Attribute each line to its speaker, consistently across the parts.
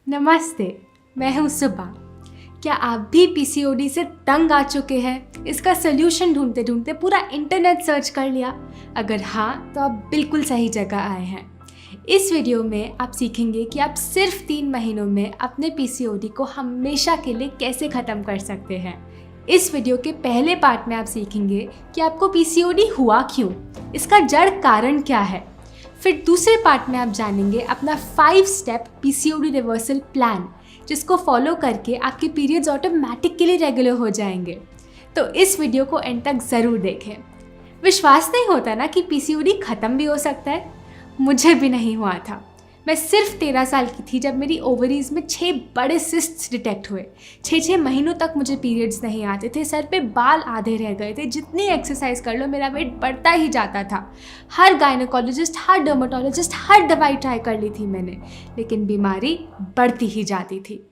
Speaker 1: नमस्ते, मैं हूँ सुबा। क्या आप भी पीसीओडी से तंग आ चुके हैं? इसका सल्यूशन ढूंढते ढूंढते पूरा इंटरनेट सर्च कर लिया? अगर हाँ, तो आप बिल्कुल सही जगह आए हैं। इस वीडियो में आप सीखेंगे कि आप सिर्फ 3 महीनों में अपने पीसीओडी को हमेशा के लिए कैसे ख़त्म कर सकते हैं। इस वीडियो के पहले पार्ट में आप सीखेंगे कि आपको पीसीओडी हुआ क्यों, इसका जड़ कारण क्या है। फिर दूसरे पार्ट में आप जानेंगे अपना 5 स्टेप पीसीओडी रिवर्सल प्लान, जिसको फॉलो करके आपके पीरियड्स ऑटोमेटिकली रेगुलर हो जाएंगे। तो इस वीडियो को एंड तक ज़रूर देखें। विश्वास नहीं होता ना कि पीसीओडी ख़त्म भी हो सकता है। मुझे भी नहीं हुआ था। मैं सिर्फ 13 साल की थी जब मेरी ओवरीज में 6 बड़े सिस्ट्स डिटेक्ट हुए। 6 महीनों तक मुझे पीरियड्स नहीं आते थे, सर पे बाल आधे रह गए थे, जितनी एक्सरसाइज कर लो मेरा वेट बढ़ता ही जाता था। हर गायनेकोलॉजिस्ट, हर डर्मेटोलॉजिस्ट, हर दवाई ट्राई कर ली थी मैंने, लेकिन बीमारी बढ़ती ही जाती थी।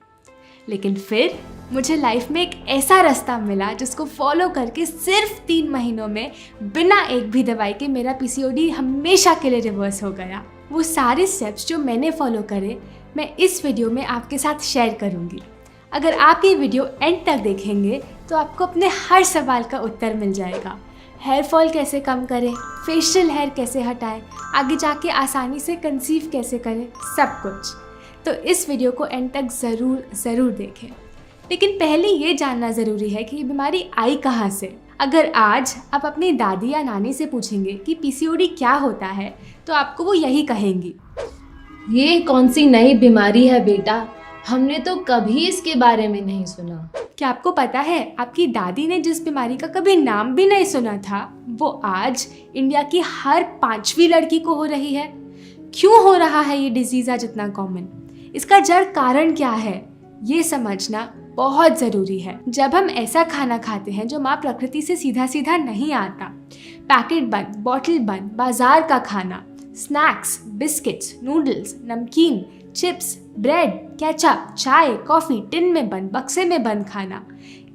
Speaker 1: लेकिन फिर मुझे लाइफ में एक ऐसा रास्ता मिला जिसको फॉलो करके सिर्फ 3 महीनों में बिना एक भी दवाई के मेरा पीसीओडी हमेशा के लिए रिवर्स हो गया। वो सारे स्टेप्स जो मैंने फॉलो करे मैं इस वीडियो में आपके साथ शेयर करूँगी। अगर आप ये वीडियो एंड तक देखेंगे तो आपको अपने हर सवाल का उत्तर मिल जाएगा। हेयर फॉल कैसे कम करें, फेशियल हेयर कैसे हटाएं, आगे जाके आसानी से कंसीव कैसे करें, सब कुछ। तो इस वीडियो को एंड तक ज़रूर देखें। लेकिन पहले ये जानना ज़रूरी है कि ये बीमारी आई कहाँ से। अगर आज आप अपनी दादी या नानी से पूछेंगे कि पीसीओडी क्या होता है, तो आपको वो यही कहेंगी,
Speaker 2: ये कौन सी नई बीमारी है बेटा, हमने तो कभी इसके बारे में नहीं सुना।
Speaker 1: क्या आपको पता है आपकी दादी ने जिस बीमारी का कभी नाम भी नहीं सुना था, वो आज इंडिया की हर 5वीं लड़की को हो रही है। क्यों हो रहा है ये डिजीज़ आज इतना कॉमन? इसका जड़ कारण क्या है, ये समझना बहुत ज़रूरी है। जब हम ऐसा खाना खाते हैं जो माँ प्रकृति से सीधा सीधा नहीं आता, पैकेट बंद, बॉटल बंद, बाजार का खाना, स्नैक्स, बिस्किट्स, नूडल्स, नमकीन, चिप्स, ब्रेड, केचप, चाय, कॉफ़ी, टिन में बंद, बक्से में बंद खाना,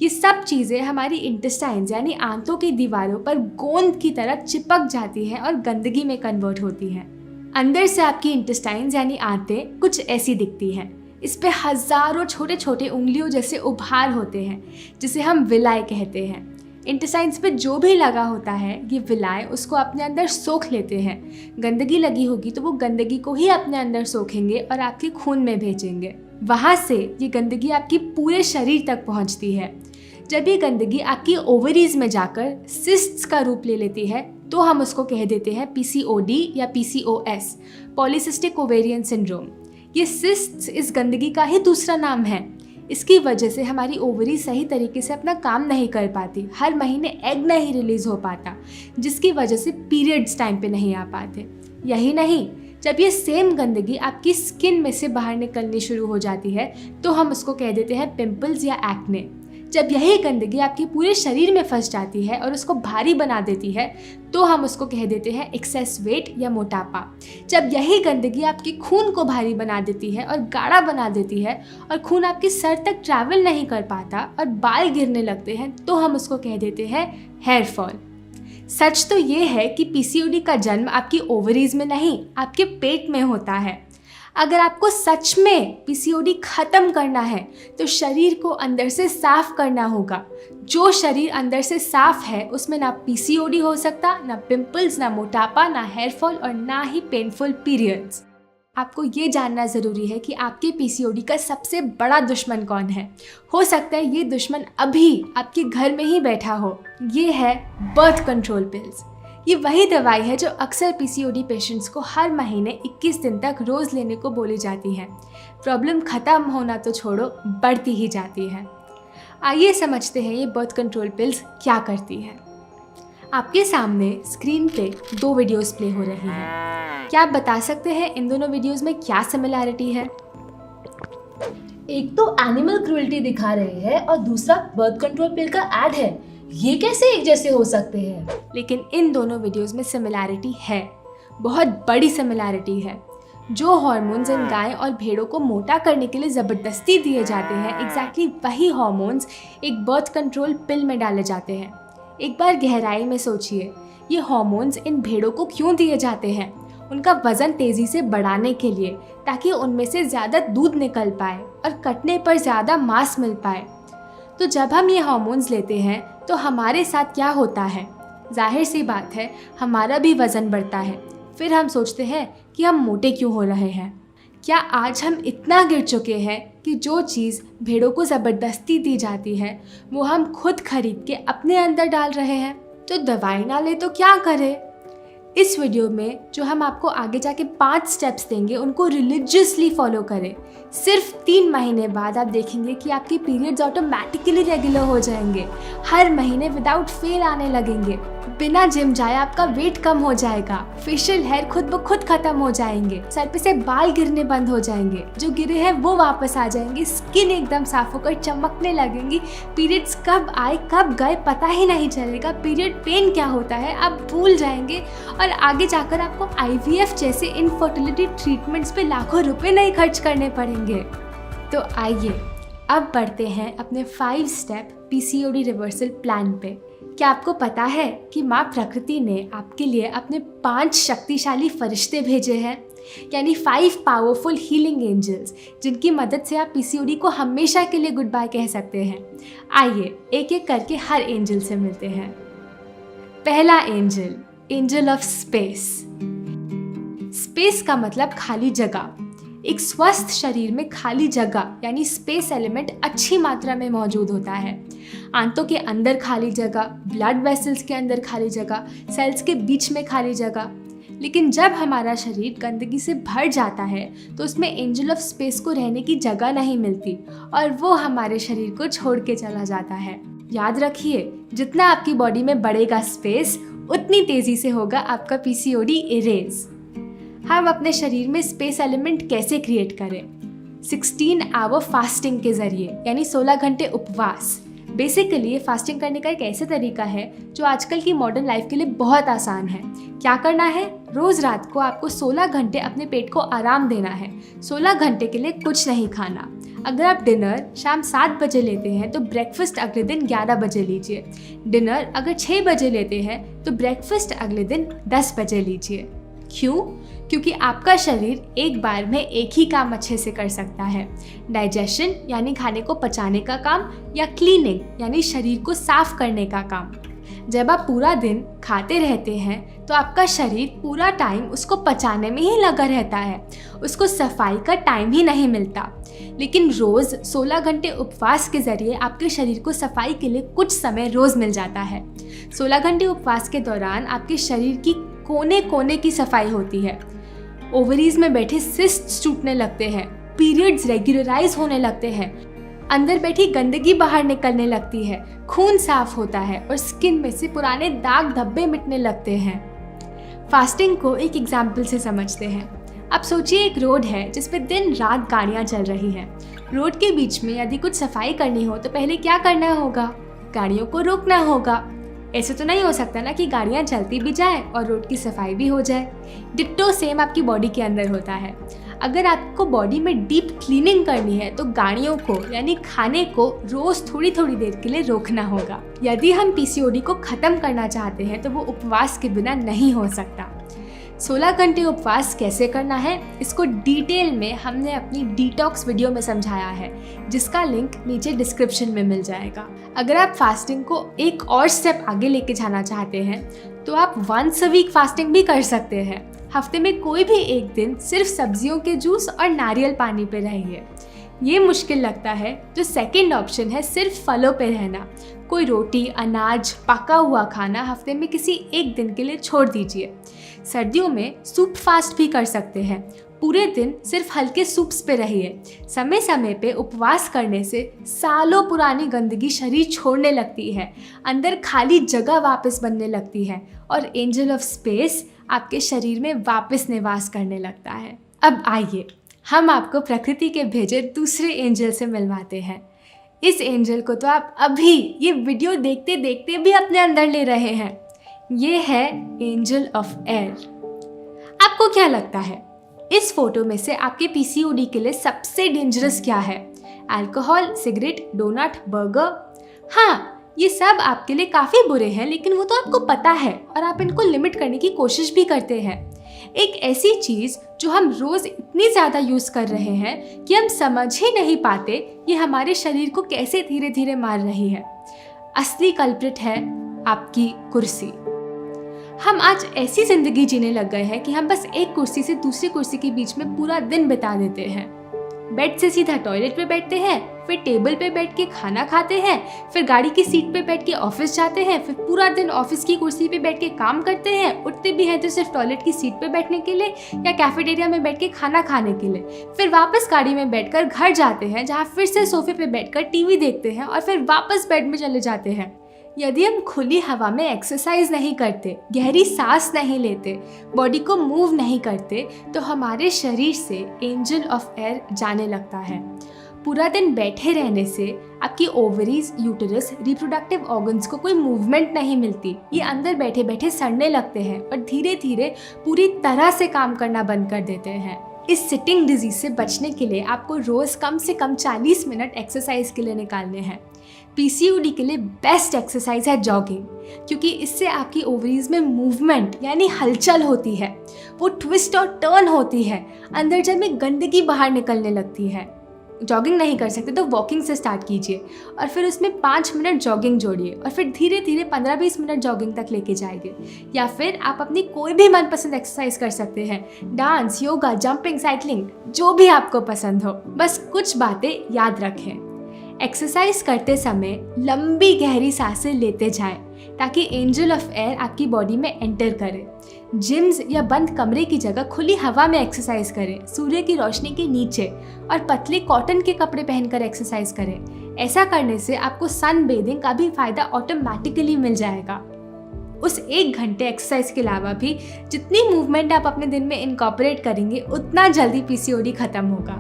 Speaker 1: ये सब चीज़ें हमारी इंटेस्टाइन्स यानी आंतों की दीवारों पर गोंद की तरह चिपक जाती हैं और गंदगी में कन्वर्ट होती हैं। अंदर से आपकी इंटेस्टाइन्स यानी आंतें कुछ ऐसी दिखती हैं। इस पे हज़ारों छोटे छोटे उंगलियों जैसे उभार होते हैं, जिसे हम विलाय कहते हैं। इंटेस्टाइन्स पे जो भी लगा होता है, ये विलाय उसको अपने अंदर सोख लेते हैं। गंदगी लगी होगी तो वो गंदगी को ही अपने अंदर सोखेंगे और आपके खून में भेजेंगे। वहाँ से ये गंदगी आपकी पूरे शरीर तक पहुँचती है। जब ये गंदगी आपकी ओवरीज में जाकर सिस्ट्स का रूप ले लेती है, तो हम उसको कह देते हैं पीसीओडी या पीसीओएस, पॉलीसिस्टिक ओवेरियन सिंड्रोम। ये सिस्ट्स इस गंदगी का ही दूसरा नाम है। इसकी वजह से हमारी ओवरी सही तरीके से अपना काम नहीं कर पाती, हर महीने एग नहीं रिलीज हो पाता, जिसकी वजह से पीरियड्स टाइम पे नहीं आ पाते। यही नहीं, जब ये सेम गंदगी आपकी स्किन में से बाहर निकलनी शुरू हो जाती है, तो हम उसको कह देते हैं पिंपल्स या एक्ने। जब यही गंदगी आपके पूरे शरीर में फंस जाती है और उसको भारी बना देती है, तो हम उसको कह देते हैं एक्सेस वेट या मोटापा। जब यही गंदगी आपके खून को भारी बना देती है और गाढ़ा बना देती है और खून आपके सर तक ट्रैवल नहीं कर पाता और बाल गिरने लगते हैं, तो हम उसको कह देते हैं हेयर फॉल। सच तो ये है कि पीसीओडी का जन्म आपकी ओवरीज में नहीं, आपके पेट में होता है। अगर आपको सच में पीसीओडी ख़त्म करना है तो शरीर को अंदर से साफ करना होगा। जो शरीर अंदर से साफ है उसमें ना पीसीओडी हो सकता, ना पिंपल्स, ना मोटापा, ना हेयर फॉल और ना ही पेनफुल पीरियड्स। आपको ये जानना ज़रूरी है कि आपके पीसीओडी का सबसे बड़ा दुश्मन कौन है। हो सकता है ये दुश्मन अभी आपके घर में ही बैठा हो। ये है बर्थ कंट्रोल पिल्स। ये वही दवाई है जो अक्सर पीसीओडी पेशेंट्स को हर महीने 21 दिन तक रोज़ लेने को बोली जाती है। प्रॉब्लम ख़त्म होना तो छोड़ो, बढ़ती ही जाती है। आइए समझते हैं ये बर्थ कंट्रोल पिल्स क्या करती है। आपके सामने स्क्रीन पे 2 वीडियोस प्ले हो रही हैं। क्या आप बता सकते हैं इन दोनों वीडियोस में क्या सिमिलैरिटी है?
Speaker 2: एक तो एनिमल क्रूएल्टी दिखा रहे हैं और दूसरा बर्थ कंट्रोल पिल का एड है। ये कैसे एक जैसे हो सकते हैं?
Speaker 1: लेकिन इन दोनों वीडियोस में सिमिलैरिटी है, बहुत बड़ी सिमिलैरिटी है। जो हार्मोन्स इन गाय और भेड़ों को मोटा करने के लिए ज़बरदस्ती दिए जाते हैं, एग्जैक्टली वही हार्मोन्स एक बर्थ कंट्रोल पिल में डाले जाते हैं। एक बार गहराई में सोचिए, ये हार्मोन्स इन भेड़ों को क्यों दिए जाते हैं? उनका वज़न तेज़ी से बढ़ाने के लिए, ताकि उनमें से ज़्यादा दूध निकल पाए और कटने पर ज़्यादा मांस मिल पाए। तो जब हम ये हार्मोन्स लेते हैं तो हमारे साथ क्या होता है? जाहिर सी बात है, हमारा भी वज़न बढ़ता है। फिर हम सोचते हैं कि हम मोटे क्यों हो रहे हैं। क्या आज हम इतना गिर चुके हैं कि जो चीज़ भेड़ों को ज़बरदस्ती दी जाती है वो हम खुद खरीद के अपने अंदर डाल रहे हैं? तो दवाई ना ले तो क्या करें? इस वीडियो में जो हम आपको आगे जाके 5 स्टेप्स देंगे उनको रिलीजियसली फॉलो करें। सिर्फ 3 महीने बाद आप देखेंगे कि आपके पीरियड्स ऑटोमेटिकली रेगुलर हो जाएंगे, हर महीने विदाउट फेल आने लगेंगे। बिना जिम जाए आपका वेट कम हो जाएगा, फेशियल हेयर खुद ब खुद खत्म हो जाएंगे, सर पे से बाल गिरने बंद हो जाएंगे, जो गिरे हैं वो वापस आ जाएंगे, स्किन एकदम साफ होकर चमकने लगेंगी। पीरियड्स कब आए कब गए पता ही नहीं चलेगा, पीरियड पेन क्या होता है आप भूल जाएंगे और आगे जाकर आपको IVF जैसे इनफर्टिलिटी ट्रीटमेंट्स पे लाखों रुपए नहीं खर्च करने पड़ेंगे। तो आइए अब बढ़ते हैं अपने 5 स्टेप PCOD रिवर्सल प्लान पे। क्या आपको पता है कि माँ प्रकृति ने आपके लिए अपने 5 शक्तिशाली फरिश्ते भेजे हैं, यानी 5 पावरफुल हीलिंग एंजल्स, जिनकी मदद से आप PCOD को हमेशा के लिए गुड बाय कह सकते हैं। आइए एक एक करके हर एंजल से मिलते हैं। पहला angel, angel of space. Space का मतलब खाली जगह। एक स्वस्थ शरीर में खाली जगह यानी स्पेस एलिमेंट अच्छी मात्रा में मौजूद होता है। आंतों के अंदर खाली जगह, ब्लड वेसल्स के अंदर खाली जगह, सेल्स के बीच में खाली जगह। लेकिन जब हमारा शरीर गंदगी से भर जाता है तो उसमें एंजल ऑफ स्पेस को रहने की जगह नहीं मिलती और वो हमारे शरीर को छोड़ के चला जाता है। याद रखिए, जितना आपकी बॉडी में बढ़ेगा स्पेस, उतनी तेज़ी से होगा आपका PCOD इरेज। हम अपने शरीर में स्पेस एलिमेंट कैसे क्रिएट करें? 16 आवर फास्टिंग के ज़रिए, यानी 16 घंटे उपवास। बेसिकली ये फास्टिंग करने का एक ऐसा तरीका है जो आजकल की मॉडर्न लाइफ के लिए बहुत आसान है। क्या करना है? रोज़ रात को आपको 16 घंटे अपने पेट को आराम देना है। 16 घंटे के लिए कुछ नहीं खाना। अगर आप डिनर शाम 7 बजे लेते हैं तो ब्रेकफास्ट अगले दिन 11 बजे लीजिए। डिनर अगर 6 बजे लेते हैं तो ब्रेकफास्ट अगले दिन 10 बजे लीजिए। क्यों? क्योंकि आपका शरीर एक बार में एक ही काम अच्छे से कर सकता है, डाइजेशन यानी खाने को पचाने का काम, या क्लीनिंग यानी शरीर को साफ करने का काम। जब आप पूरा दिन खाते रहते हैं तो आपका शरीर पूरा टाइम उसको पचाने में ही लगा रहता है, उसको सफाई का टाइम ही नहीं मिलता। लेकिन रोज़ 16 घंटे उपवास के ज़रिए आपके शरीर को सफाई के लिए कुछ समय रोज़ मिल जाता है। 16 घंटे उपवास के दौरान आपके शरीर की कोने कोने की सफाई होती है। ओवरीज में बैठे सिस्ट्स टूटने लगते हैं, पीरियड्स रेगुलराइज होने लगते हैं, अंदर बैठी गंदगी बाहर निकलने लगती है, खून साफ होता है और स्किन में से पुराने दाग धब्बे मिटने लगते हैं। फास्टिंग को एक एग्जाम्पल से समझते हैं। अब सोचिए, एक रोड है जिस पे दिन रात गाड़ियाँ चल रही हैं। रोड के बीच में यदि कुछ सफाई करनी हो तो पहले क्या करना होगा? गाड़ियों को रोकना होगा। ऐसे तो नहीं हो सकता ना कि गाड़ियाँ चलती भी जाए और रोड की सफाई भी हो जाए। डिट्टो सेम आपकी बॉडी के अंदर होता है। अगर आपको बॉडी में डीप क्लीनिंग करनी है तो गाड़ियों को यानी खाने को रोज़ थोड़ी थोड़ी देर के लिए रोकना होगा। यदि हम PCOD को ख़त्म करना चाहते हैं तो वो उपवास के बिना नहीं हो सकता। 16 घंटे उपवास कैसे करना है, इसको डिटेल में हमने अपनी डिटॉक्स वीडियो में समझाया है, जिसका लिंक नीचे डिस्क्रिप्शन में मिल जाएगा। अगर आप फास्टिंग को एक और स्टेप आगे लेके जाना चाहते हैं तो आप वंस अ वीक फास्टिंग भी कर सकते हैं। हफ्ते में कोई भी एक दिन सिर्फ सब्जियों के जूस और नारियल पानी पे रहिए। ये मुश्किल लगता है तो सेकंड ऑप्शन है सिर्फ फलों पे रहना। कोई रोटी, अनाज, पका हुआ खाना हफ्ते में किसी एक दिन के लिए छोड़ दीजिए। सर्दियों में सूप फास्ट भी कर सकते हैं। पूरे दिन सिर्फ हल्के सूप्स पे रहिए। समय समय पे उपवास करने से सालों पुरानी गंदगी शरीर छोड़ने लगती है, अंदर खाली जगह वापस बनने लगती है और एंजल ऑफ स्पेस आपके शरीर में वापस निवास करने लगता है। अब आइए हम आपको प्रकृति के भेजे दूसरे एंजल से मिलवाते हैं। इस एंजल को तो आप अभी ये वीडियो देखते देखते भी अपने अंदर ले रहे हैं। ये है एंजल ऑफ एयर। आपको क्या लगता है इस फोटो में से आपके PCOD के लिए सबसे डेंजरस क्या है? Alcohol, cigarette, donut, burger? हाँ, ये सब आपके लिए काफ़ी बुरे हैं, लेकिन वो तो आपको पता है और आप इनको लिमिट करने की कोशिश भी करते हैं। एक ऐसी चीज़ जो हम रोज़ इतनी ज़्यादा यूज़ कर रहे हैं कि हम समझ ही नहीं पाते ये हमारे शरीर को कैसे धीरे धीरे मार रही है। असली कल्प्रिट है आपकी कुर्सी। हम आज ऐसी ज़िंदगी जीने लग गए हैं कि हम बस एक कुर्सी से दूसरी कुर्सी के बीच में पूरा दिन बिता देते हैं। बेड से सीधा टॉयलेट पे बैठते हैं, फिर टेबल पे बैठ के खाना खाते हैं, फिर गाड़ी की सीट पे बैठ के ऑफिस जाते हैं, फिर पूरा दिन ऑफिस की कुर्सी पे बैठ के काम करते हैं। उठते भी हैं तो सिर्फ टॉयलेट की सीट पे बैठने के लिए या कैफेटेरिया में बैठ के खाना खाने के लिए। फिर वापस गाड़ी में बैठकर घर जाते हैं, जहाँ फिर से सोफे पे बैठकर टीवी देखते हैं और फिर वापस बेड में चले जाते हैं। यदि हम खुली हवा में एक्सरसाइज नहीं करते, गहरी सांस नहीं लेते, बॉडी को मूव नहीं करते, तो हमारे शरीर से एंजल ऑफ एयर जाने लगता है। पूरा दिन बैठे रहने से आपकी ओवरीज, यूटेरस, रिप्रोडक्टिव ऑर्गन्स को कोई मूवमेंट नहीं मिलती। ये अंदर बैठे बैठे सड़ने लगते हैं और धीरे धीरे पूरी तरह से काम करना बंद कर देते हैं। इस सिटिंग डिजीज से बचने के लिए आपको रोज़ कम से कम 40 मिनट एक्सरसाइज के लिए निकालने हैं। पीसीओडी के लिए बेस्ट एक्सरसाइज है जॉगिंग, क्योंकि इससे आपकी ओवरीज में मूवमेंट यानी हलचल होती है, वो ट्विस्ट और टर्न होती है, अंदर जब में गंदगी बाहर निकलने लगती है। जॉगिंग नहीं कर सकते तो वॉकिंग से स्टार्ट कीजिए और फिर उसमें 5 मिनट जॉगिंग जोड़िए और फिर धीरे धीरे 15-20 मिनट जॉगिंग तक लेके जाएंगे। या फिर आप अपनी कोई भी मनपसंद एक्सरसाइज कर सकते हैं, डांस, योगा, जंपिंग, साइकिलिंग, जो भी आपको पसंद हो। बस कुछ बातें याद रखें। एक्सरसाइज करते समय लंबी गहरी सांसें लेते जाएं ताकि एंजल ऑफ एयर आपकी बॉडी में एंटर करे। जिम्स या बंद कमरे की जगह खुली हवा में एक्सरसाइज करें, सूर्य की रोशनी के नीचे, और पतले कॉटन के कपड़े पहनकर एक्सरसाइज करें। ऐसा करने से आपको सन बेदिंग का भी फायदा ऑटोमेटिकली मिल जाएगा। उस 1 घंटे एक्सरसाइज के अलावा भी जितनी मूवमेंट आप अपने दिन में इनकॉर्पोरेट करेंगे उतना जल्दी पीसीओडी खत्म होगा।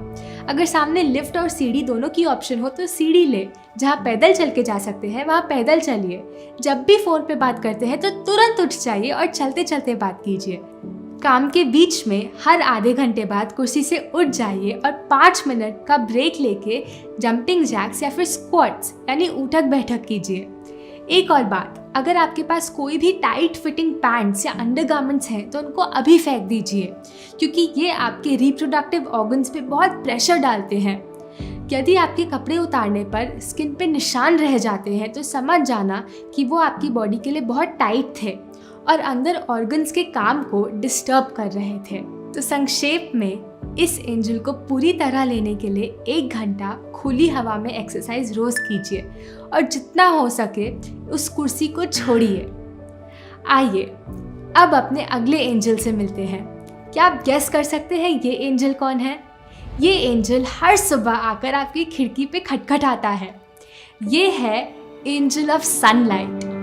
Speaker 1: अगर सामने लिफ्ट और सीढ़ी दोनों की ऑप्शन हो तो सीढ़ी ले, जहाँ पैदल चल के जा सकते हैं वहाँ पैदल चलिए। जब भी फ़ोन पे बात करते हैं तो तुरंत उठ जाइए और चलते चलते बात कीजिए। काम के बीच में हर आधे घंटे बाद कुर्सी से उठ जाइए और 5 मिनट का ब्रेक लेके जंपिंग जैक्स या फिर स्क्वाट्स यानी उठक बैठक कीजिए। एक और बात, अगर आपके पास कोई भी टाइट फिटिंग पैंट्स या अंडरगारमेंट्स हैं तो उनको अभी फेंक दीजिए, क्योंकि ये आपके रिप्रोडक्टिव ऑर्गन्स पे बहुत प्रेशर डालते हैं। यदि आपके कपड़े उतारने पर स्किन पे निशान रह जाते हैं तो समझ जाना कि वो आपकी बॉडी के लिए बहुत टाइट थे और अंदर ऑर्गन्स के काम को डिस्टर्ब कर रहे थे। तो संक्षेप में, इस एंजल को पूरी तरह लेने के लिए 1 घंटा खुली हवा में एक्सरसाइज रोज़ कीजिए और जितना हो सके उस कुर्सी को छोड़िए। आइए अब अपने अगले एंजल से मिलते हैं। क्या आप गेस कर सकते हैं ये एंजल कौन है? ये एंजल हर सुबह आकर आपकी खिड़की पे खटखटाता है। ये है एंजल ऑफ सनलाइट।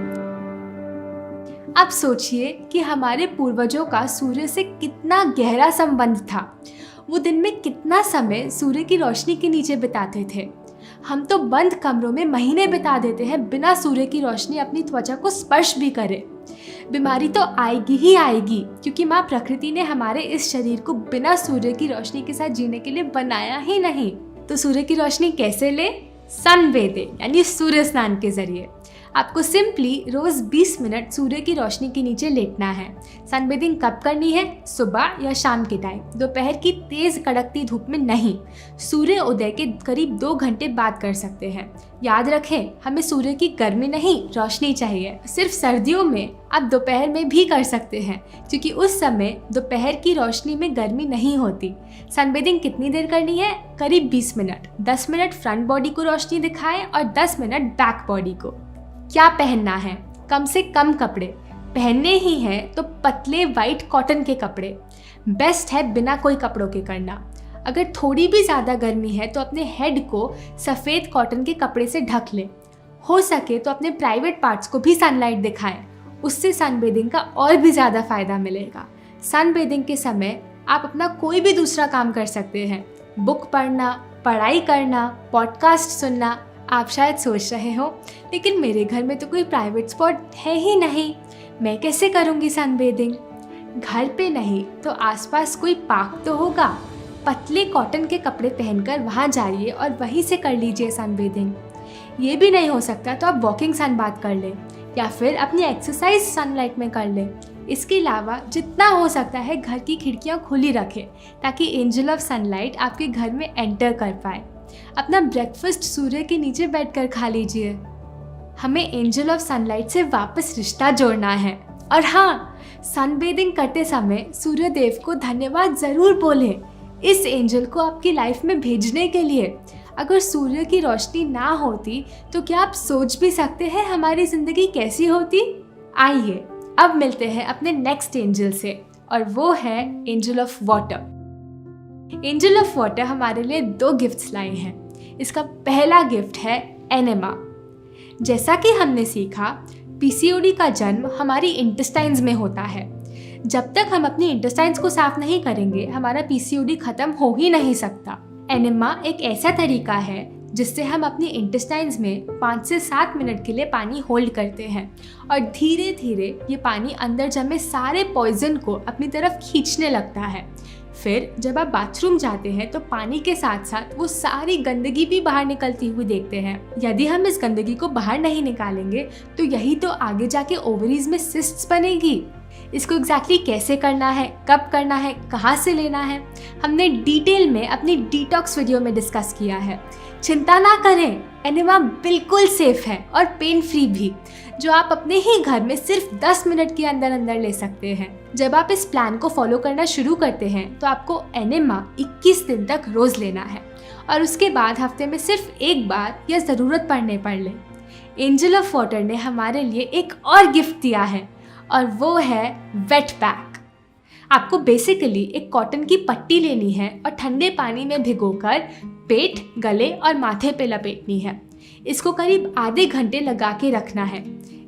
Speaker 1: अब सोचिए कि हमारे पूर्वजों का सूर्य से कितना गहरा संबंध था। वो दिन में कितना समय सूर्य की रोशनी के नीचे बिताते थे। हम तो बंद कमरों में महीने बिता देते हैं बिना सूर्य की रोशनी अपनी त्वचा को स्पर्श भी करे। बीमारी तो आएगी ही आएगी, क्योंकि माँ प्रकृति ने हमारे इस शरीर को बिना सूर्य की रोशनी के साथ जीने के लिए बनाया ही नहीं। तो सूर्य की रोशनी कैसे ले? सन बेदिंग यानी सूर्य स्नान के जरिए। आपको सिंपली रोज 20 मिनट सूर्य की रोशनी के नीचे लेटना है। सनबेदिंग कब करनी है? सुबह या शाम के टाइम, दोपहर की तेज कड़कती धूप में नहीं। सूर्य उदय के करीब 2 घंटे बाद कर सकते हैं। याद रखें, हमें सूर्य की गर्मी नहीं, रोशनी चाहिए। सिर्फ सर्दियों में आप दोपहर में भी कर सकते हैं, क्योंकि उस समय दोपहर की रोशनी में गर्मी नहीं होती। सनबेदिंग कितनी देर करनी है? करीब 20 मिनट। 10 मिनट फ्रंट बॉडी को रोशनी दिखाएं और 10 मिनट बैक बॉडी को। क्या पहनना है? कम से कम कपड़े पहनने ही हैं तो पतले वाइट कॉटन के कपड़े। बेस्ट है बिना कोई कपड़ों के करना। अगर थोड़ी भी ज़्यादा गर्मी है तो अपने हेड को सफ़ेद कॉटन के कपड़े से ढक लें। हो सके तो अपने प्राइवेट पार्ट्स को भी सनलाइट दिखाएं, उससे सनबेदिंग का और भी ज़्यादा फ़ायदा मिलेगा। सनबेदिंग के समय आप अपना कोई भी दूसरा काम कर सकते हैं, बुक पढ़ना, पढ़ाई करना, पॉडकास्ट सुनना। आप शायद सोच रहे हो, लेकिन मेरे घर में तो कोई प्राइवेट स्पॉट है ही नहीं, मैं कैसे करूँगी सनबेदिंग? घर पे नहीं तो आसपास कोई पार्क तो होगा। पतले कॉटन के कपड़े पहनकर वहाँ जाइए और वहीं से कर लीजिए सनबेदिंग। ये भी नहीं हो सकता तो आप वॉकिंग सन बाथ कर लें या फिर अपनी एक्सरसाइज सनलाइट में कर लें। इसके अलावा जितना हो सकता है घर की खिड़कियां खुली रखें ताकि एंजल ऑफ सनलाइट आपके घर में एंटर कर पाए। अपना ब्रेकफास्ट सूर्य के नीचे बैठकर खा लीजिए। हमें एंजल ऑफ सनलाइट से वापस रिश्ता जोड़ना है। और हाँ, सनबेदिंग करते समय सूर्य देव को धन्यवाद ज़रूर बोलें इस एंजल को आपकी लाइफ में भेजने के लिए। अगर सूर्य की रोशनी ना होती तो क्या आप सोच भी सकते हैं हमारी ज़िंदगी कैसी होती? आइए अब मिलते हैं अपने नेक्स्ट एंजल से, और वो है angel of water. Angel of water हमारे लिए 2 गिफ्ट्स लाए हैं। इसका पहला गिफ्ट है एनेमा। जैसा कि हमने सीखा, पीसीओडी का जन्म हमारी इंटेस्टाइन्स में होता है। जब तक हम अपनी इंटेस्टाइन्स को साफ नहीं करेंगे, हमारा पीसीओडी खत्म हो ही नहीं सकता। एनेमा एक ऐसा तरीका है जिससे हम अपनी इंटेस्टाइन्स में 5 से 7 मिनट के लिए पानी होल्ड करते हैं और धीरे धीरे ये पानी अंदर जमे सारे पॉइजन को अपनी तरफ खींचने लगता है। फिर जब आप बाथरूम जाते हैं तो पानी के साथ साथ वो सारी गंदगी भी बाहर निकलती हुई देखते हैं। यदि हम इस गंदगी को बाहर नहीं निकालेंगे तो यही तो आगे जाके ओवरीज में सिस्ट्स बनेगी। इसको एग्जैक्टली कैसे करना है, कब करना है, कहाँ से लेना है, हमने डिटेल में अपनी डिटॉक्स वीडियो में डिस्कस किया है। चिंता ना करें, एनेमा बिल्कुल सेफ है और पेन फ्री भी, जो आप अपने ही घर में सिर्फ 10 मिनट के अंदर अंदर ले सकते हैं। जब आप इस प्लान को फॉलो करना शुरू करते हैं तो आपको एनेमा 21 दिन तक रोज लेना है और उसके बाद हफ्ते में सिर्फ एक बार या ज़रूरत पड़ने पर लें। एंजल ऑफ वाटर ने हमारे लिए एक और गिफ्ट दिया है और वो है वेट पैक। आपको बेसिकली एक कॉटन की पट्टी लेनी है और ठंडे पानी में भिगोकर पेट, गले और माथे पे लपेटनी है। इसको करीब आधे घंटे लगा के रखना है।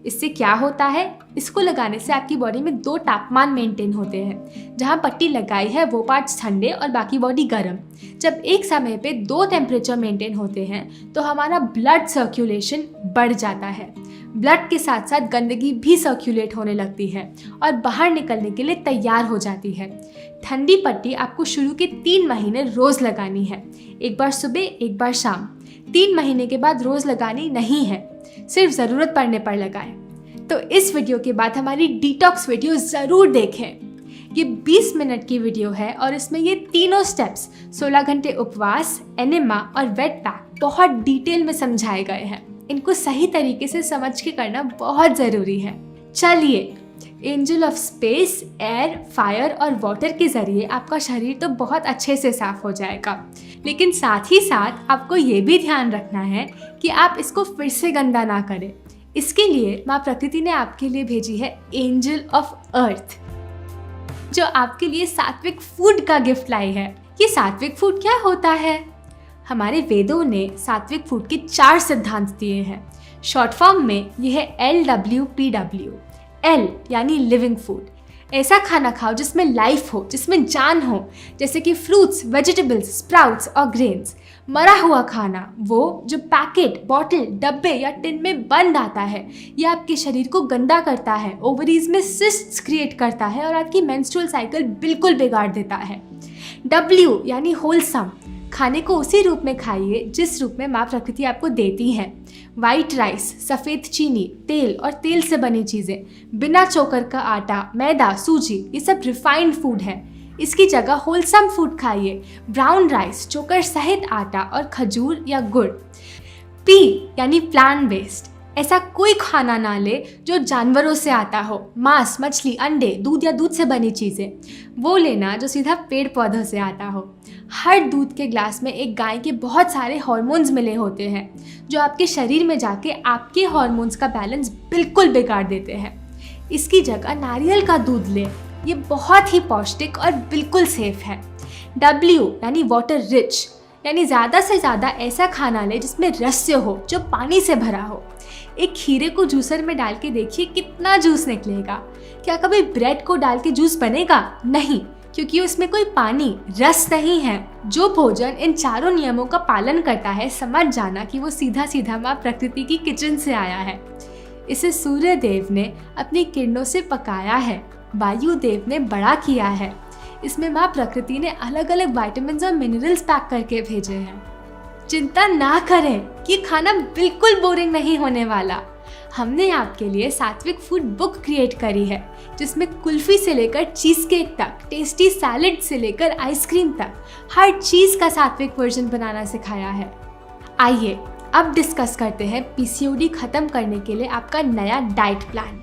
Speaker 1: इससे क्या होता है, इसको लगाने से आपकी बॉडी में 2 तापमान मेंटेन होते हैं। जहाँ पट्टी लगाई है वो पार्ट्स ठंडे और बाकी बॉडी गर्म। जब एक समय पे 2 टेम्परेचर मेंटेन होते हैं तो हमारा ब्लड सर्कुलेशन बढ़ जाता है। ब्लड के साथ साथ गंदगी भी सर्कुलेट होने लगती है और बाहर निकलने के लिए तैयार हो जाती है। ठंडी पट्टी आपको शुरू के 3 महीने रोज़ लगानी है, एक बार सुबह एक बार शाम। 3 महीने के बाद रोज़ लगानी नहीं है, सिर्फ ज़रूरत पड़ने पर लगाएं। तो इस वीडियो के बाद हमारी डिटॉक्स वीडियो ज़रूर देखें। ये 20 मिनट की वीडियो है और इसमें ये तीनों स्टेप्स 16 घंटे उपवास, एनेमा और वेट पैक बहुत डिटेल में समझाए गए हैं। इनको सही तरीके से समझ के करना बहुत ज़रूरी है। चलिए, angel of space, air, fire और वाटर के ज़रिए आपका शरीर तो बहुत अच्छे से साफ हो जाएगा, लेकिन साथ ही साथ आपको ये भी ध्यान रखना है कि आप इसको फिर से गंदा ना करें। इसके लिए माँ प्रकृति ने आपके लिए भेजी है एंजल ऑफ अर्थ, जो आपके लिए सात्विक फूड का गिफ्ट लाई है। ये सात्विक फूड क्या होता है? हमारे वेदों ने सात्विक फूड के 4 सिद्धांत दिए हैं। शॉर्ट फॉर्म में यह है LWPW। L यानी लिविंग फूड, ऐसा खाना खाओ जिसमें लाइफ हो, जिसमें जान हो, जैसे कि फ्रूट्स, वेजिटेबल्स, स्प्राउट्स और ग्रेन्स। मरा हुआ खाना, वो जो पैकेट, बॉटल, डब्बे या टिन में बंद आता है, यह आपके शरीर को गंदा करता है, ओवरीज में सिस्ट्स क्रिएट करता है और आपकी मेंस्ट्रुअल साइकिल बिल्कुल बिगाड़ देता है। W यानी होलसम, खाने को उसी रूप में खाइए जिस रूप में माँ प्रकृति आपको देती है। वाइट राइस, सफ़ेद चीनी, तेल और तेल से बनी चीज़ें, बिना चोकर का आटा, मैदा, सूजी, ये सब रिफाइंड फूड है। इसकी जगह होलसम फूड खाइए, ब्राउन राइस, चोकर सहित आटा और खजूर या गुड़। P यानी प्लांट बेस्ड, ऐसा कोई खाना ना ले जो जानवरों से आता हो, मांस, मछली, अंडे, दूध या दूध से बनी चीज़ें। वो लेना जो सीधा पेड़ पौधों से आता हो। हर दूध के ग्लास में एक गाय के बहुत सारे हार्मोन्स मिले होते हैं जो आपके शरीर में जाके आपके हार्मोन्स का बैलेंस बिल्कुल बिगाड़ देते हैं। इसकी जगह नारियल का दूध लें, ये बहुत ही पौष्टिक और बिल्कुल सेफ है। W यानी वाटर रिच, यानी ज़्यादा से ज़्यादा ऐसा खाना ले जिसमें रस हो, जो पानी से भरा हो। एक खीरे को जूसर में डाल के देखिए कितना जूस निकलेगा। क्या कभी ब्रेड को डाल के जूस बनेगा? नहीं, क्योंकि उसमें कोई पानी, रस नहीं है। जो भोजन इन 4 नियमों का पालन करता है, समझ जाना कि वो सीधा सीधा माँ प्रकृति की किचन से आया है। इसे सूर्य देव ने अपनी किरणों से पकाया है, वायु देव ने बड़ा किया है। इसमें माँ प्रकृति ने अलग अलग विटामिन्स और मिनरल्स पैक करके भेजे हैं। चिंता ना करें, ये खाना बिल्कुल बोरिंग नहीं होने वाला। हमने आपके लिए सात्विक फूड बुक क्रिएट करी है, जिसमें कुल्फी से लेकर चीज़ केक तक, टेस्टी सैलेड से लेकर आइसक्रीम तक हर चीज़ का सात्विक वर्जन बनाना सिखाया है। आइए अब डिस्कस करते हैं पीसीओडी खत्म करने के लिए आपका नया डाइट प्लान।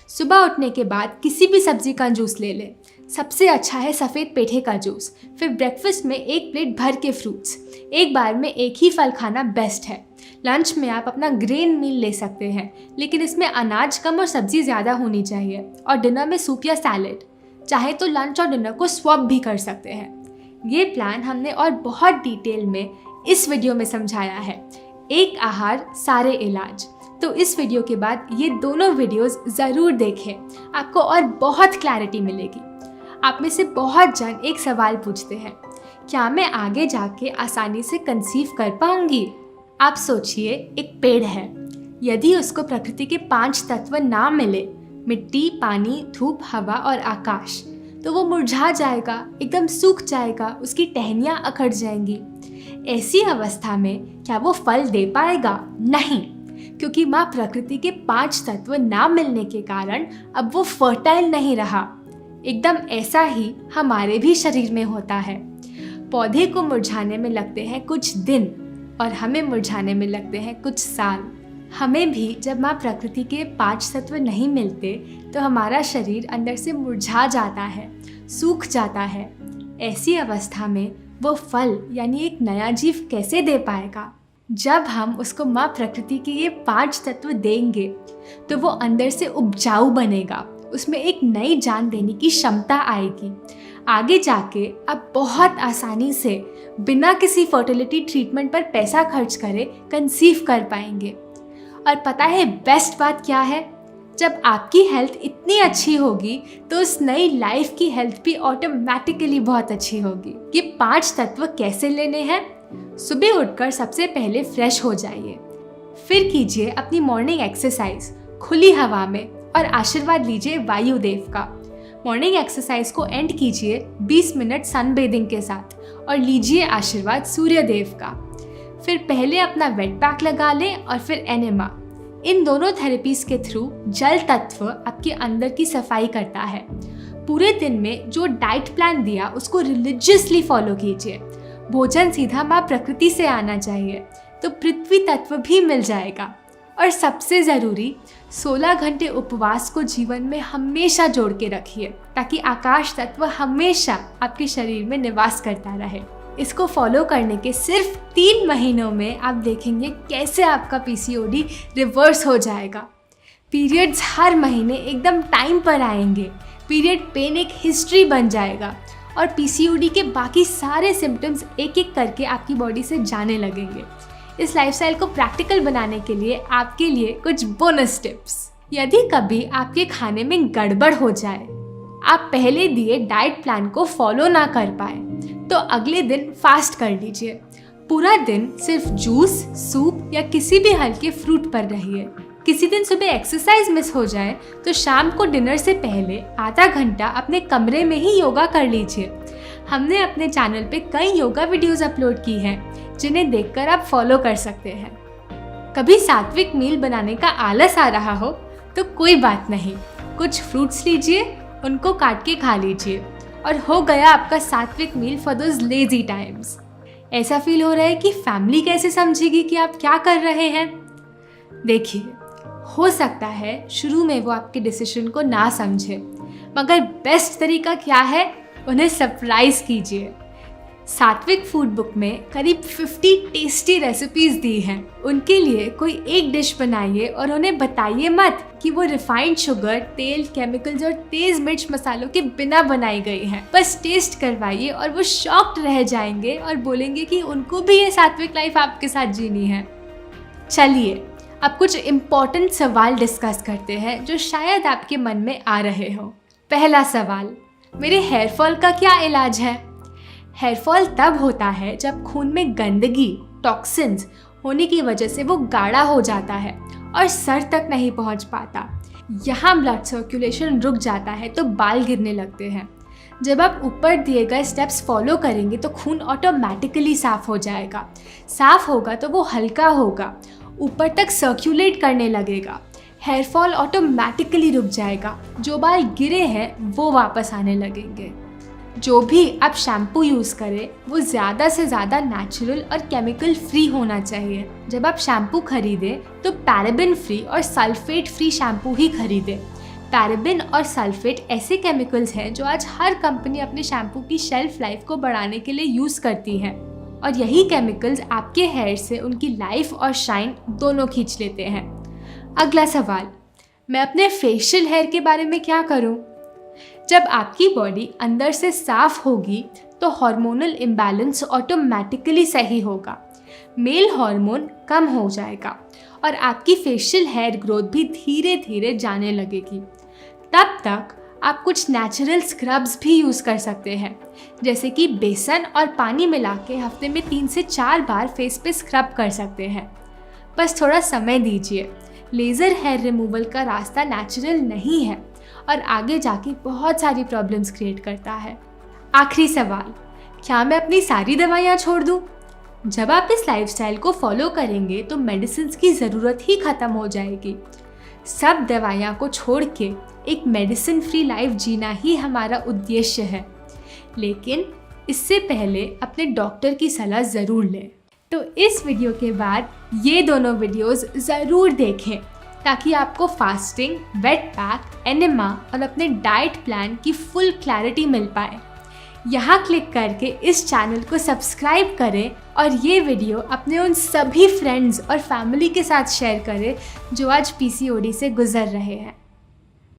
Speaker 1: सुबह उठने के बाद किसी भी सब्जी का जूस ले लें। सबसे अच्छा है सफ़ेद पेठे का जूस। फिर ब्रेकफास्ट में एक प्लेट भर के फ्रूट्स। एक बार में एक ही फल खाना बेस्ट है। लंच में आप अपना ग्रेन मील ले सकते हैं, लेकिन इसमें अनाज कम और सब्जी ज़्यादा होनी चाहिए। और डिनर में सूप या सैलेड। चाहे तो लंच और डिनर को स्वैप भी कर सकते हैं। ये प्लान हमने और बहुत डिटेल में इस वीडियो में समझाया है। एक आहार सारे इलाज। तो इस वीडियो के बाद ये दोनों वीडियोस ज़रूर देखें, आपको और बहुत क्लैरिटी मिलेगी। आप में से बहुत जन एक सवाल पूछते हैं, क्या मैं आगे जाके आसानी से कंसीव कर पाऊंगी? आप सोचिए, एक पेड़ है, यदि उसको प्रकृति के 5 तत्व ना मिले, मिट्टी, पानी, धूप, हवा और आकाश, तो वो मुरझा जाएगा, एकदम सूख जाएगा, उसकी टहनियाँ अखड़ जाएंगी। ऐसी अवस्था में क्या वो फल दे पाएगा? नहीं, क्योंकि माँ प्रकृति के 5 तत्व ना मिलने के कारण अब वो फर्टाइल नहीं रहा। एकदम ऐसा ही हमारे भी शरीर में होता है। पौधे को मुरझाने में लगते हैं कुछ दिन और हमें मुरझाने में लगते हैं कुछ साल। हमें भी जब माँ प्रकृति के 5 तत्व नहीं मिलते तो हमारा शरीर अंदर से मुरझा जाता है, सूख जाता है। ऐसी अवस्था में वो फल यानी एक नया जीव कैसे दे पाएगा? जब हम उसको माँ प्रकृति के ये 5 तत्व देंगे तो वो अंदर से उपजाऊ बनेगा, उसमें एक नई जान देने की क्षमता आएगी। आगे जाके आप बहुत आसानी से बिना किसी फर्टिलिटी ट्रीटमेंट पर पैसा खर्च करे कंसीव कर पाएंगे। और पता है बेस्ट बात क्या है? जब आपकी हेल्थ इतनी अच्छी होगी तो उस नई लाइफ की हेल्थ भी ऑटोमेटिकली बहुत अच्छी होगी। ये 5 तत्व कैसे लेने हैं? सुबह उठकर सबसे पहले फ्रेश हो जाइए, फिर कीजिए अपनी मॉर्निंग एक्सरसाइज खुली हवा में और आशीर्वाद लीजिए वायुदेव का। मॉर्निंग एक्सरसाइज को एंड कीजिए 20 मिनट सनबेदिंग के साथ और लीजिए आशीर्वाद सूर्यदेव का। फिर पहले अपना वेट पैक लगा लें और फिर एनेमा। इन दोनों थेरेपीज के थ्रू जल तत्व आपके अंदर की सफाई करता है। पूरे दिन में जो डाइट प्लान दिया उसको रिलीजियसली फॉलो कीजिए। भोजन सीधा माँ प्रकृति से आना चाहिए तो पृथ्वी तत्व भी मिल जाएगा। और सबसे ज़रूरी 16 घंटे उपवास को जीवन में हमेशा जोड़ के रखिए ताकि आकाश तत्व हमेशा आपके शरीर में निवास करता रहे। इसको फॉलो करने के सिर्फ 3 महीनों में आप देखेंगे कैसे आपका पीसीओडी रिवर्स हो जाएगा। पीरियड्स हर महीने एकदम टाइम पर आएंगे, पीरियड पेन एक हिस्ट्री बन जाएगा और पीसीओडी के बाकी सारे सिम्टम्स एक एक करके आपकी बॉडी से जाने लगेंगे। इस लाइफस्टाइल को प्रैक्टिकल बनाने के लिए आपके लिए कुछ बोनस टिप्स। यदि कभी आपके खाने में गड़बड़ हो जाए, आप पहले दिए डाइट प्लान को फॉलो ना कर पाए, तो अगले दिन फास्ट कर लीजिए। पूरा दिन सिर्फ जूस, सूप या किसी भी हल्के फ्रूट पर रहिए। किसी दिन सुबह एक्सरसाइज मिस हो जाए तो शाम को डिनर से पहले आधा घंटा अपने कमरे में ही योगा कर लीजिए। हमने अपने चैनल पे कई योगा वीडियोस अपलोड की हैं जिन्हें देखकर आप फॉलो कर सकते हैं। कभी सात्विक मील बनाने का आलस आ रहा हो तो कोई बात नहीं, कुछ फ्रूट्स लीजिए, उनको काट के खा लीजिए और हो गया आपका sattvic meal for those lazy times. ऐसा फील हो रहा है कि फैमिली कैसे समझेगी कि आप क्या कर रहे हैं? देखिए, हो सकता है शुरू में वो आपके डिसीजन को ना समझे, मगर बेस्ट तरीका क्या है? उन्हें सरप्राइज कीजिए। सात्विक फूड बुक में करीब 50 टेस्टी रेसिपीज दी हैं। उनके लिए कोई एक डिश बनाइए और उन्हें बताइए मत कि वो रिफाइंड शुगर, तेल, केमिकल्स और तेज मिर्च मसालों के बिना बनाई गई हैं। बस टेस्ट करवाइए और वो शॉक्ड रह जाएंगे और बोलेंगे कि उनको भी ये सात्विक लाइफ आपके साथ जीनी है। चलिए अब कुछ इम्पोर्टेंट सवाल डिस्कस करते हैं जो शायद आपके मन में आ रहे हो। पहला सवाल, मेरे हेयर फॉल का क्या इलाज है? हेयर फॉल तब होता है जब खून में गंदगी, टॉक्सिन्स होने की वजह से वो गाढ़ा हो जाता है और सर तक नहीं पहुंच पाता। यहाँ ब्लड सर्कुलेशन रुक जाता है तो बाल गिरने लगते हैं। जब आप ऊपर दिए गए स्टेप्स फॉलो करेंगे तो खून ऑटोमेटिकली साफ़ हो जाएगा। साफ़ होगा तो वो हल्का होगा, ऊपर तक सर्कुलेट करने लगेगा। हेयर फॉल ऑटोमेटिकली रुक जाएगा, जो बाल गिरे हैं वो वापस आने लगेंगे। जो भी आप शैम्पू यूज़ करें वो ज़्यादा से ज़्यादा नेचुरल और केमिकल फ्री होना चाहिए। जब आप शैम्पू खरीदें तो पैराबेन फ्री और सल्फेट फ्री शैम्पू ही खरीदें। पैराबेन और सल्फेट ऐसे केमिकल्स हैं जो आज हर कंपनी अपने शैम्पू की शेल्फ लाइफ को बढ़ाने के लिए यूज़ करती है, और यही केमिकल्स आपके हेयर से उनकी लाइफ और शाइन दोनों खींच लेते हैं। अगला सवाल, मैं अपने फेशियल हेयर के बारे में क्या करूं? जब आपकी बॉडी अंदर से साफ होगी तो हार्मोनल इम्बैलेंस ऑटोमेटिकली सही होगा, मेल हार्मोन कम हो जाएगा और आपकी फेशियल हेयर ग्रोथ भी धीरे धीरे जाने लगेगी। तब तक आप कुछ नेचुरल स्क्रब्स भी यूज़ कर सकते हैं, जैसे कि बेसन और पानी मिला के हफ्ते में 3 से 4 बार फेस पे स्क्रब कर सकते हैं। बस थोड़ा समय दीजिए। लेज़र हेयर रिमूवल का रास्ता नेचुरल नहीं है और आगे जाके बहुत सारी प्रॉब्लम्स क्रिएट करता है। आखिरी सवाल, क्या मैं अपनी सारी दवाइयाँ छोड़ दूँ? जब आप इस लाइफस्टाइल को फॉलो करेंगे तो मेडिसिन की ज़रूरत ही ख़त्म हो जाएगी। सब दवाइयाँ को छोड़ के एक मेडिसिन फ्री लाइफ जीना ही हमारा उद्देश्य है, लेकिन इससे पहले अपने डॉक्टर की सलाह ज़रूर लें। तो इस वीडियो के बाद ये दोनों वीडियोस ज़रूर देखें ताकि आपको फास्टिंग, वेट पैक, एनेमा और अपने डाइट प्लान की फुल क्लैरिटी मिल पाए। यहाँ क्लिक करके इस चैनल को सब्सक्राइब करें और ये वीडियो अपने उन सभी फ्रेंड्स और फैमिली के साथ शेयर करें जो आज PCOD से गुजर रहे हैं।